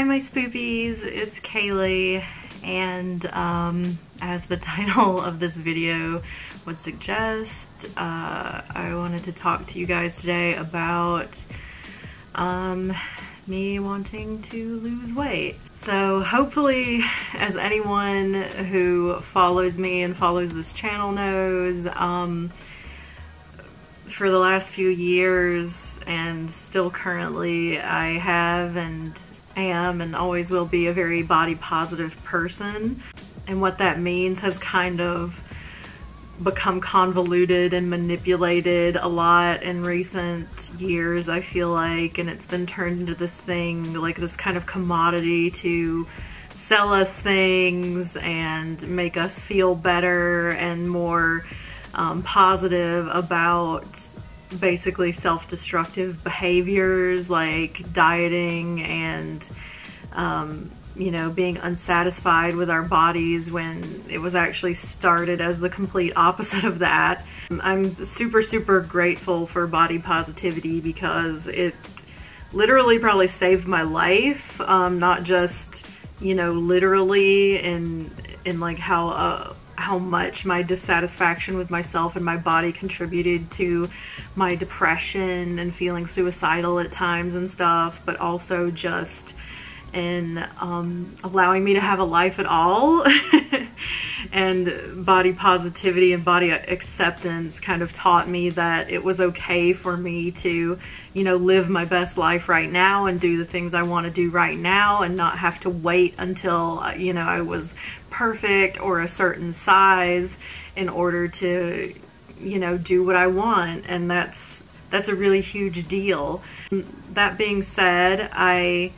Hi my spoopies, it's Kaylee, and as the title of this video would suggest, I wanted to talk to you guys today about me wanting to lose weight. So hopefully, as anyone who follows me and follows this channel knows, for the last few years and still currently, I have and am and always will be a very body positive person. And what that means has kind of become convoluted and manipulated a lot in recent years, I feel like, and it's been turned into this thing, like this kind of commodity to sell us things and make us feel better and more positive about basically self-destructive behaviors like dieting and you know, being unsatisfied with our bodies, when it was actually started as the complete opposite of that. I'm super grateful for body positivity because it literally probably saved my life, not just, you know, literally in like how much my dissatisfaction with myself and my body contributed to my depression and feeling suicidal at times and stuff, but also just in allowing me to have a life at all. And body positivity and body acceptance kind of taught me that it was okay for me to, you know, live my best life right now and do the things I want to do right now and not have to wait until, you know, I was perfect or a certain size in order to, you know, do what I want. And that's a really huge deal. That being said, I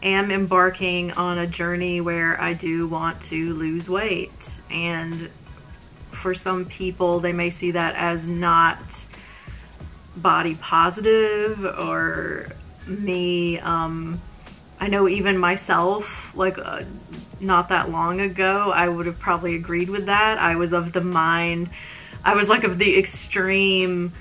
am embarking on a journey where I do want to lose weight, and for some people they may see that as not body positive or me. I know even myself, like not that long ago, I would have probably agreed with that. I was of the mind, I was like of the extreme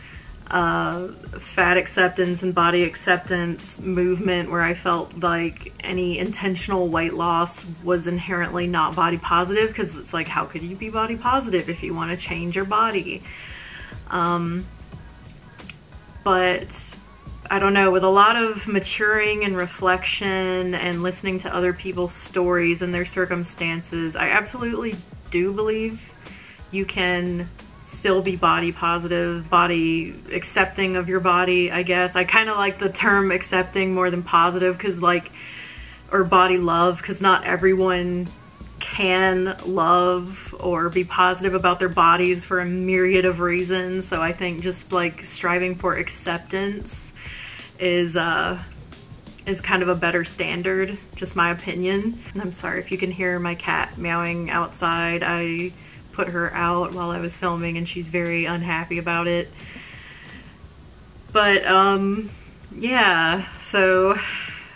fat acceptance and body acceptance movement, where I felt like any intentional weight loss was inherently not body positive, because it's like, how could you be body positive if you want to change your body? But I don't know, with a lot of maturing and reflection and listening to other people's stories and their circumstances, I absolutely do believe you can still be body positive, body accepting of your body, I guess. I kind of like the term accepting more than positive, because like, or body love, because not everyone can love or be positive about their bodies for a myriad of reasons. So I think just like striving for acceptance is kind of a better standard, just my opinion. And I'm sorry if you can hear my cat meowing outside. I put her out while I was filming and she's very unhappy about it. But yeah, so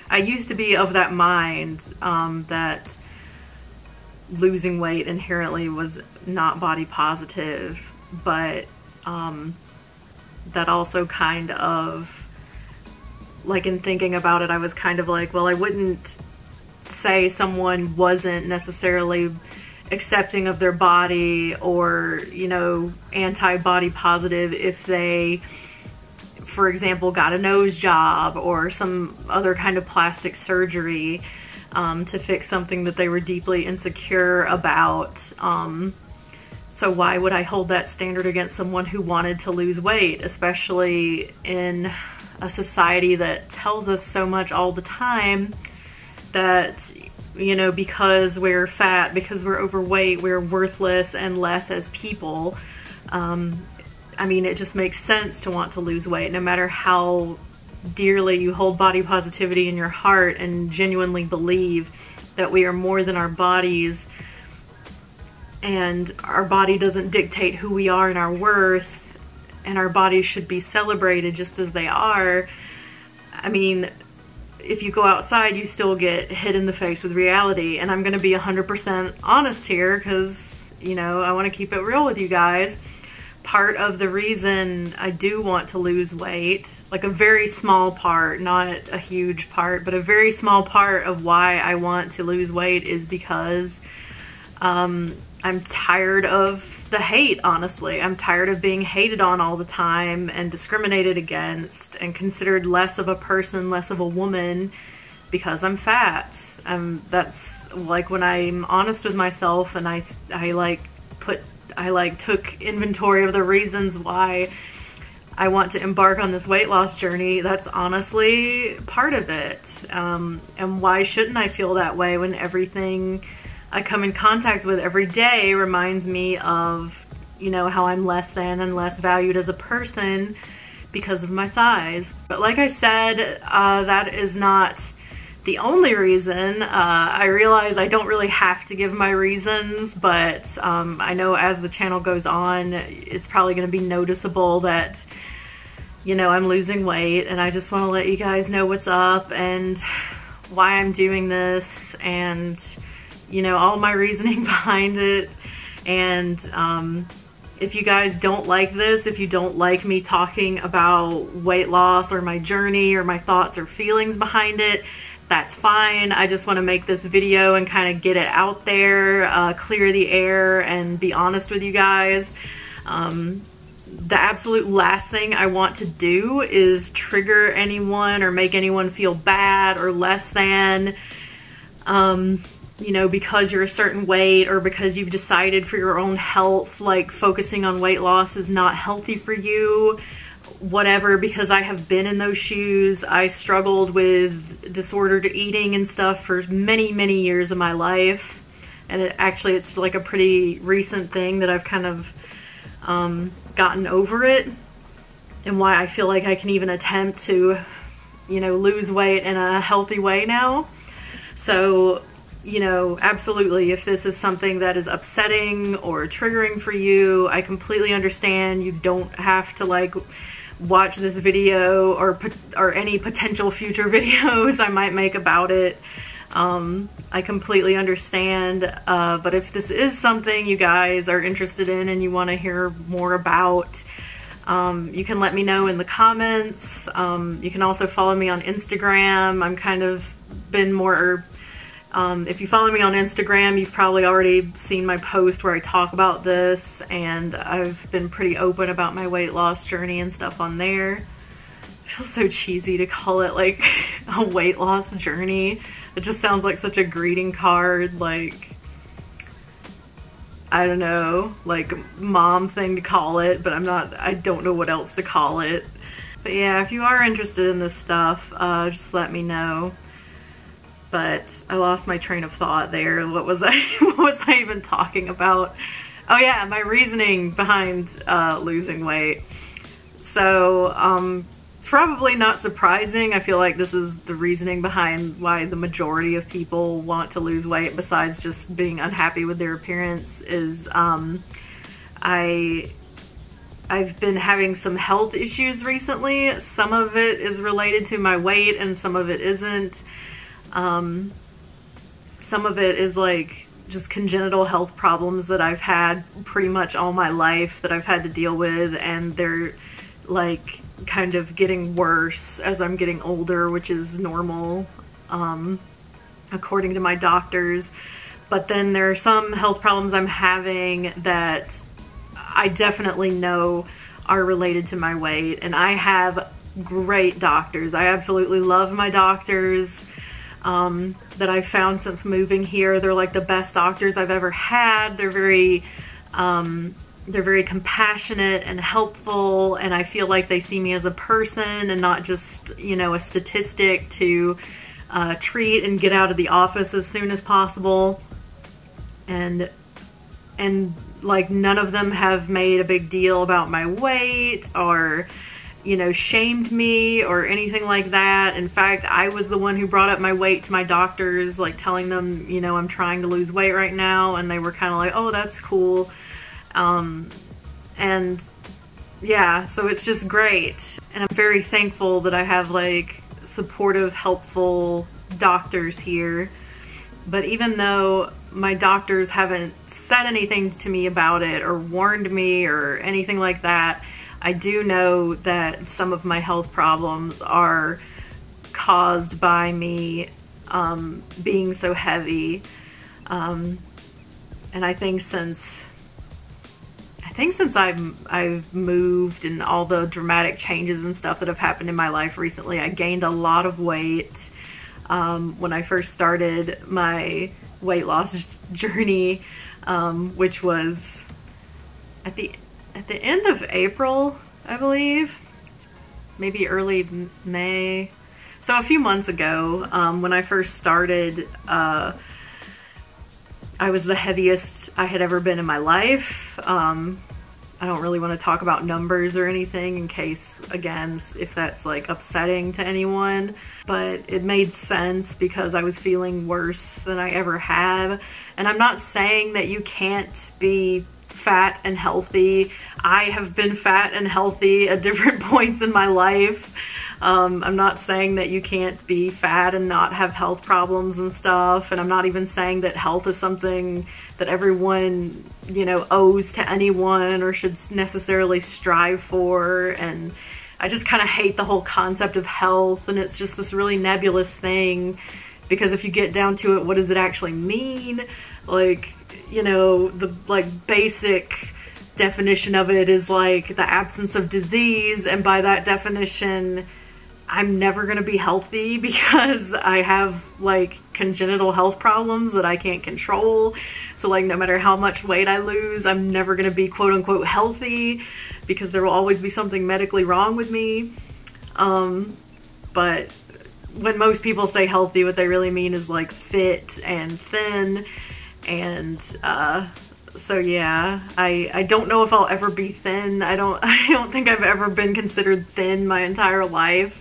I used to be of that mind that losing weight inherently was not body positive, but that also kind of, like, in thinking about it, I was kind of like, well, I wouldn't say someone wasn't necessarily accepting of their body or, you know, anti-body positive if they, for example, got a nose job or some other kind of plastic surgery to fix something that they were deeply insecure about. So why would I hold that standard against someone who wanted to lose weight, especially in a society that tells us so much all the time that, you know, because we're fat, because we're overweight, we're worthless and less as people. I mean, it just makes sense to want to lose weight, no matter how dearly you hold body positivity in your heart and genuinely believe that we are more than our bodies and our body doesn't dictate who we are and our worth, and our bodies should be celebrated just as they are. I mean, if you go outside, you still get hit in the face with reality. And I'm going to be 100% honest here because, you know, I want to keep it real with you guys. part of the reason I do want to lose weight, like a very small part, not a huge part, but a very small part of why I want to lose weight is because I'm tired of the hate, honestly. I'm tired of being hated on all the time and discriminated against and considered less of a person, less of a woman because I'm fat. That's like when I'm honest with myself and I took inventory of the reasons why I want to embark on this weight loss journey. That's honestly part of it. And why shouldn't I feel that way when everything I come in contact with every day reminds me of, you know, how I'm less than and less valued as a person because of my size. But like I said, that is not the only reason. I realize I don't really have to give my reasons, but I know as the channel goes on, it's probably going to be noticeable that, you know, I'm losing weight, and I just want to let you guys know what's up and why I'm doing this and, you know, all my reasoning behind it. And if you guys don't like this, if you don't like me talking about weight loss or my journey or my thoughts or feelings behind it, that's fine. I just want to make this video and kind of get it out there, clear the air, and be honest with you guys. The absolute last thing I want to do is trigger anyone or make anyone feel bad or less than, you know, because you're a certain weight or because you've decided for your own health, like focusing on weight loss is not healthy for you. Whatever, because I have been in those shoes. I struggled with disordered eating and stuff for many, many years of my life. And it's like a pretty recent thing that I've kind of gotten over it, and why I feel like I can even attempt to, you know, lose weight in a healthy way now. So, you know, absolutely, if this is something that is upsetting or triggering for you, I completely understand. You don't have to like watch this video or any potential future videos I might make about it. I completely understand, but if this is something you guys are interested in and you want to hear more about, you can let me know in the comments. You can also follow me on Instagram. I'm kind of been more, if you follow me on Instagram, you've probably already seen my post where I talk about this, and I've been pretty open about my weight loss journey and stuff on there. It feels so cheesy to call it like a weight loss journey. It just sounds like such a greeting card, like, I don't know, like mom thing to call it, but I don't know what else to call it. But yeah, if you are interested in this stuff, just let me know. But I lost my train of thought there. What was I even talking about? Oh yeah, my reasoning behind losing weight. So, probably not surprising. I feel like this is the reasoning behind why the majority of people want to lose weight, besides just being unhappy with their appearance, is I've been having some health issues recently. Some of it is related to my weight and some of it isn't. Some of it is like just congenital health problems that I've had pretty much all my life that I've had to deal with, and they're like kind of getting worse as I'm getting older, which is normal, according to my doctors. But then there are some health problems I'm having that I definitely know are related to my weight, and I have great doctors. I absolutely love my doctors that I've found since moving here. They're like the best doctors I've ever had. They're very compassionate and helpful, and I feel like they see me as a person and not just, you know, a statistic to treat and get out of the office as soon as possible. And like none of them have made a big deal about my weight or, you know, shamed me or anything like that. In fact, I was the one who brought up my weight to my doctors, like telling them, you know, I'm trying to lose weight right now, and they were kind of like, oh, that's cool. And yeah, so it's just great. And I'm very thankful that I have like supportive, helpful doctors here. But even though my doctors haven't said anything to me about it or warned me or anything like that, I do know that some of my health problems are caused by me being so heavy. And I think since I've moved and all the dramatic changes and stuff that have happened in my life recently, I gained a lot of weight. When I first started my weight loss journey, which was at the end of April, I believe, maybe early May. So a few months ago, when I first started, I was the heaviest I had ever been in my life. I don't really want to talk about numbers or anything in case, again, if that's like upsetting to anyone, but it made sense because I was feeling worse than I ever have. And I'm not saying that you can't be fat and healthy. I have been fat and healthy at different points in my life. I'm not saying that you can't be fat and not have health problems and stuff. And I'm not even saying that health is something that everyone, owes to anyone or should necessarily strive for. And I just kind of hate the whole concept of health. And it's just this really nebulous thing, because if you get down to it, what does it actually mean? Like, the basic definition of it is like the absence of disease. And by that definition, I'm never going to be healthy because I have congenital health problems that I can't control. So no matter how much weight I lose, I'm never going to be quote unquote healthy because there will always be something medically wrong with me. But when most people say healthy, what they really mean is fit and thin. And so yeah, I don't know if I'll ever be thin. I don't think I've ever been considered thin my entire life,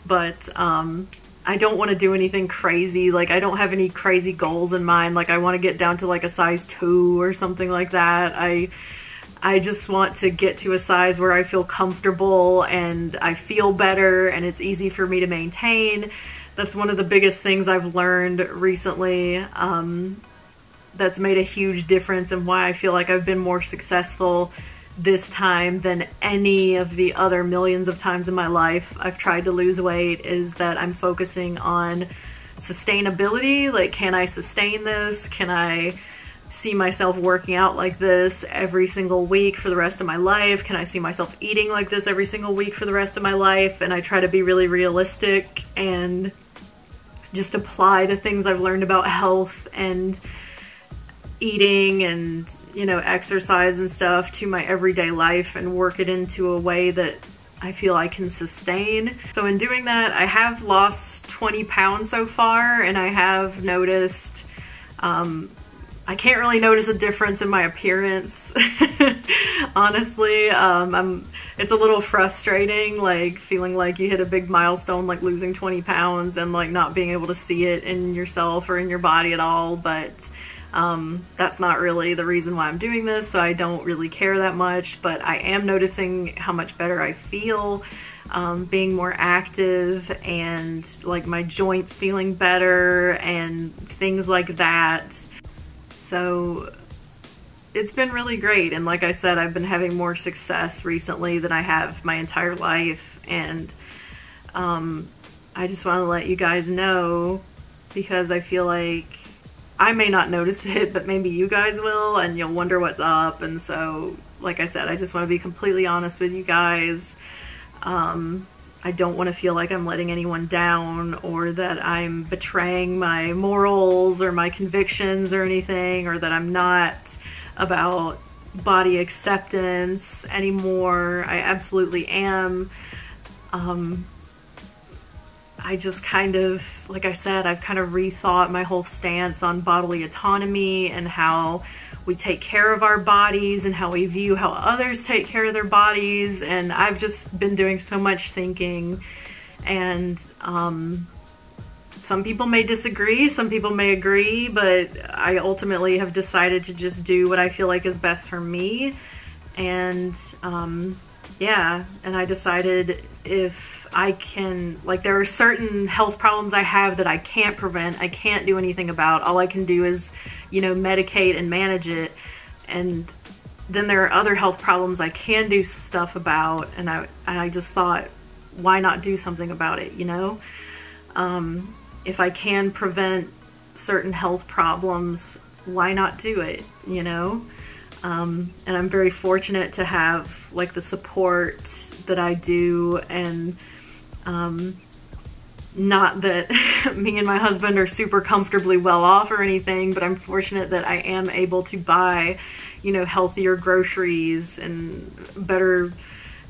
but I don't want to do anything crazy. I don't have any crazy goals in mind. I want to get down to a size 2 or something like that. I just want to get to a size where I feel comfortable and I feel better and it's easy for me to maintain. That's one of the biggest things I've learned recently. That's made a huge difference in why I feel like I've been more successful this time than any of the other millions of times in my life I've tried to lose weight, is that I'm focusing on sustainability. Can I sustain this? Can I see myself working out like this every single week for the rest of my life? Can I see myself eating like this every single week for the rest of my life? And I try to be really realistic and just apply the things I've learned about health and eating and exercise and stuff to my everyday life and work it into a way that I feel I can sustain. So in doing that, I have lost 20 pounds so far, and I have noticed I can't really notice a difference in my appearance. Honestly, it's a little frustrating, feeling like you hit a big milestone, losing 20 pounds and not being able to see it in yourself or in your body at all. But that's not really the reason why I'm doing this, so I don't really care that much. But I am noticing how much better I feel, being more active, and my joints feeling better and things like that. So it's been really great. And like I said, I've been having more success recently than I have my entire life. And I just want to let you guys know, because I feel like I may not notice it, but maybe you guys will, and you'll wonder what's up. And so, like I said, I just want to be completely honest with you guys. I don't want to feel like I'm letting anyone down or that I'm betraying my morals or my convictions or anything, or that I'm not about body acceptance anymore. I absolutely am. I just like I said, I've kind of rethought my whole stance on bodily autonomy and how we take care of our bodies and how we view how others take care of their bodies. And I've just been doing so much thinking, and some people may disagree, some people may agree, but I ultimately have decided to just do what I feel like is best for me. And yeah, and I decided if I can, like, there are certain health problems I have that I can't prevent, I can't do anything about. All I can do is, you know, medicate and manage it. And then there are other health problems I can do stuff about, and I just thought, why not do something about it, you know? If I can prevent certain health problems, why not do it, you know? And I'm very fortunate to have, like, the support that I do, and not that me and my husband are super comfortably well off or anything, but I'm fortunate that I am able to buy, you know, healthier groceries and better,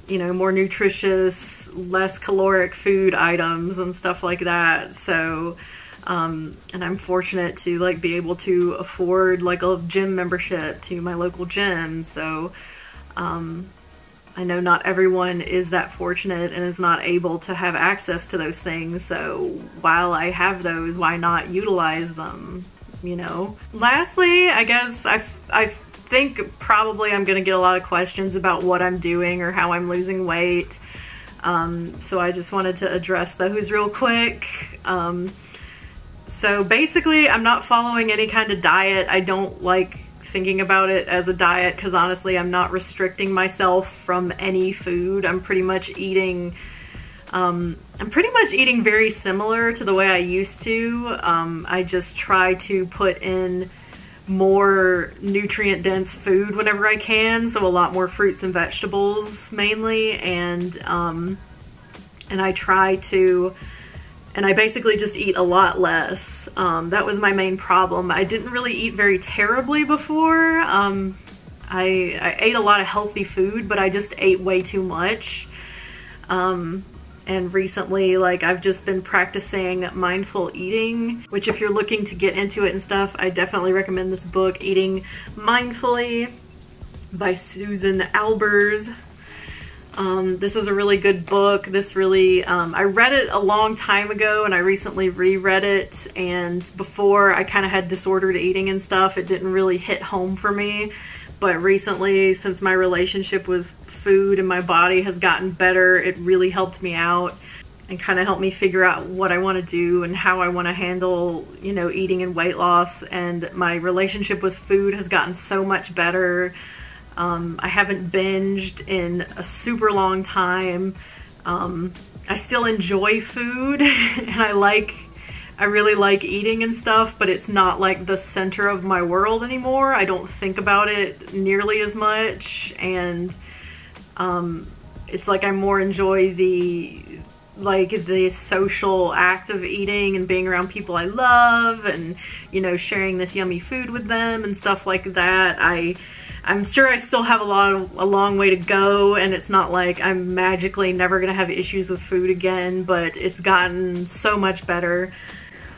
you know, more nutritious, less caloric food items and stuff like that. So, and I'm fortunate to, like, be able to afford, like, a gym membership to my local gym. So, I know not everyone is that fortunate and is not able to have access to those things. So while I have those, why not utilize them, you know? Lastly, I guess I think probably I'm going to get a lot of questions about what I'm doing or how I'm losing weight. So I just wanted to address those real quick. So basically, I'm not following any kind of diet. I don't like thinking about it as a diet because honestly, I'm not restricting myself from any food. I'm pretty much eating very similar to the way I used to. I just try to put in more nutrient-dense food whenever I can, so a lot more fruits and vegetables mainly, and I try to. And I basically just eat a lot less. That was my main problem. I didn't really eat very terribly before. I ate a lot of healthy food, but I just ate way too much. And recently, like, I've just been practicing mindful eating, which if you're looking to get into it and stuff, I definitely recommend this book, Eating Mindfully by Susan Albers. This is a really good book. This really, I read it a long time ago and I recently reread it, and before I kind of had disordered eating and stuff, it didn't really hit home for me. But recently, since my relationship with food and my body has gotten better, it really helped me out and kind of helped me figure out what I want to do and how I want to handle, you know, eating and weight loss. And my relationship with food has gotten so much better. I haven't binged in a super long time. I still enjoy food and I really like eating and stuff, but it's not like the center of my world anymore. I don't think about it nearly as much, and it's like I more enjoy the social act of eating and being around people I love and, you know, sharing this yummy food with them and stuff like that. I'm sure I still have a long way to go, and it's not like I'm magically never going to have issues with food again, but it's gotten so much better.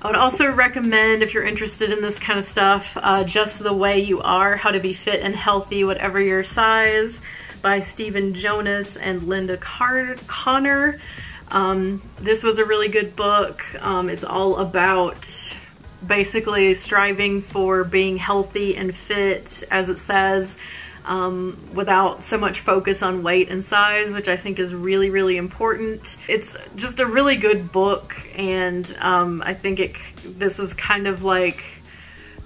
I would also recommend, if you're interested in this kind of stuff, Just the Way You Are, How to Be Fit and Healthy Whatever Your Size by Stephen Jonas and Linda Connor. This was a really good book. It's all about basically striving for being healthy and fit, as it says, without so much focus on weight and size, which I think is really, really important. It's just a really good book, and I think this is kind of like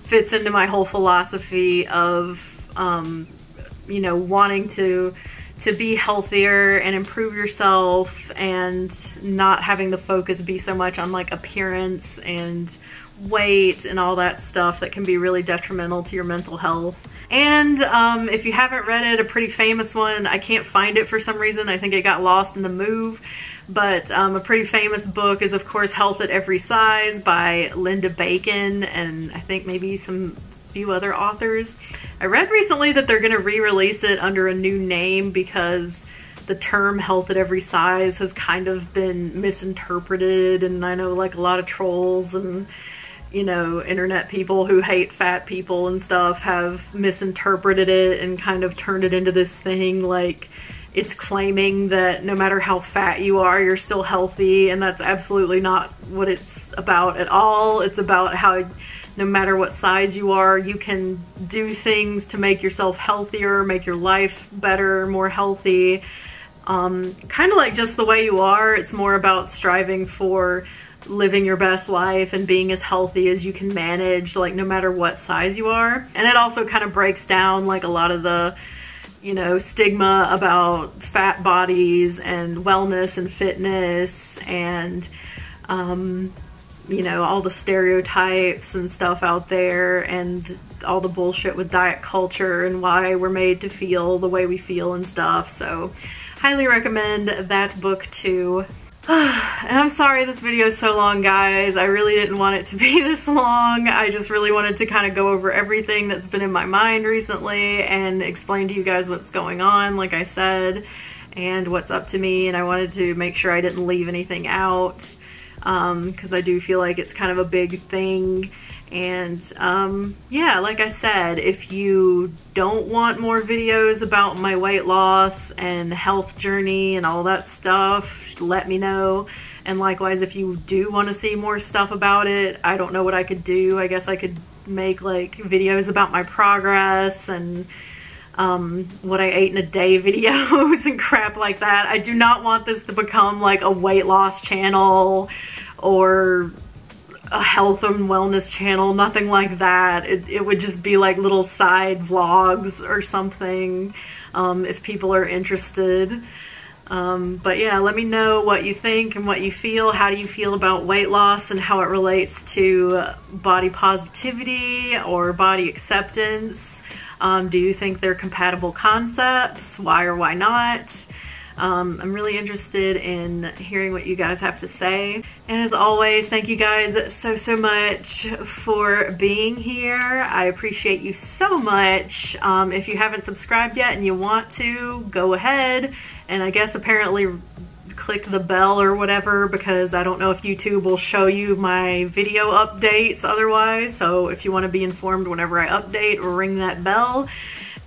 fits into my whole philosophy of you know, wanting to be healthier and improve yourself, and not having the focus be so much on like appearance and weight and all that stuff that can be really detrimental to your mental health. And if you haven't read it, a pretty famous one, I can't find it for some reason, I think it got lost in the move, but a pretty famous book is of course Health at Every Size by Linda Bacon, and I think maybe some few other authors. I read recently that they're going to re-release it under a new name because the term health at every size has kind of been misinterpreted, and I know like a lot of trolls and, you know, internet people who hate fat people and stuff have misinterpreted it and kind of turned it into this thing like it's claiming that no matter how fat you are, you're still healthy, and that's absolutely not what it's about at all. It's about how no matter what size you are, you can do things to make yourself healthier, make your life better, more healthy. kind of like Just the Way You Are. It's more about striving for living your best life and being as healthy as you can manage, like no matter what size you are. And it also kind of breaks down like a lot of the, you know, stigma about fat bodies and wellness and fitness and, you know, all the stereotypes and stuff out there and all the bullshit with diet culture and why we're made to feel the way we feel and stuff. So highly recommend that book too. And I'm sorry this video is so long, guys. I really didn't want it to be this long. I just really wanted to kind of go over everything that's been in my mind recently and explain to you guys what's going on, like I said, and what's up to me. And I wanted to make sure I didn't leave anything out, because I do feel like it's kind of a big thing. And yeah, like I said, if you don't want more videos about my weight loss and health journey and all that stuff, let me know. And likewise, if you do want to see more stuff about it, I don't know what I could do. I guess I could make like videos about my progress and what I ate in a day videos and crap like that. I do not want this to become like a weight loss channel or a health and wellness channel, nothing like that. It would just be like little side vlogs or something, if people are interested. But yeah, let me know what you think and what you feel. How do you feel about weight loss and how it relates to body positivity or body acceptance? Do you think they're compatible concepts? Why or why not? I'm really interested in hearing what you guys have to say. And as always, thank you guys so much for being here. I appreciate you so much. If you haven't subscribed yet and you want to, go ahead. And I guess apparently click the bell or whatever, because I don't know if YouTube will show you my video updates otherwise. So if you want to be informed whenever I update, ring that bell.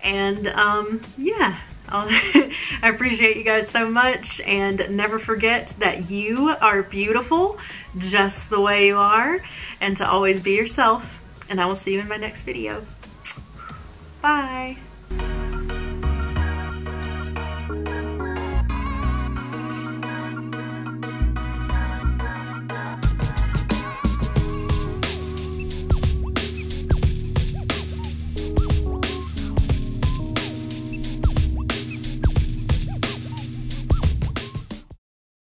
And yeah. I appreciate you guys so much, and never forget that you are beautiful just the way you are, and to always be yourself. And I will see you in my next video. Bye.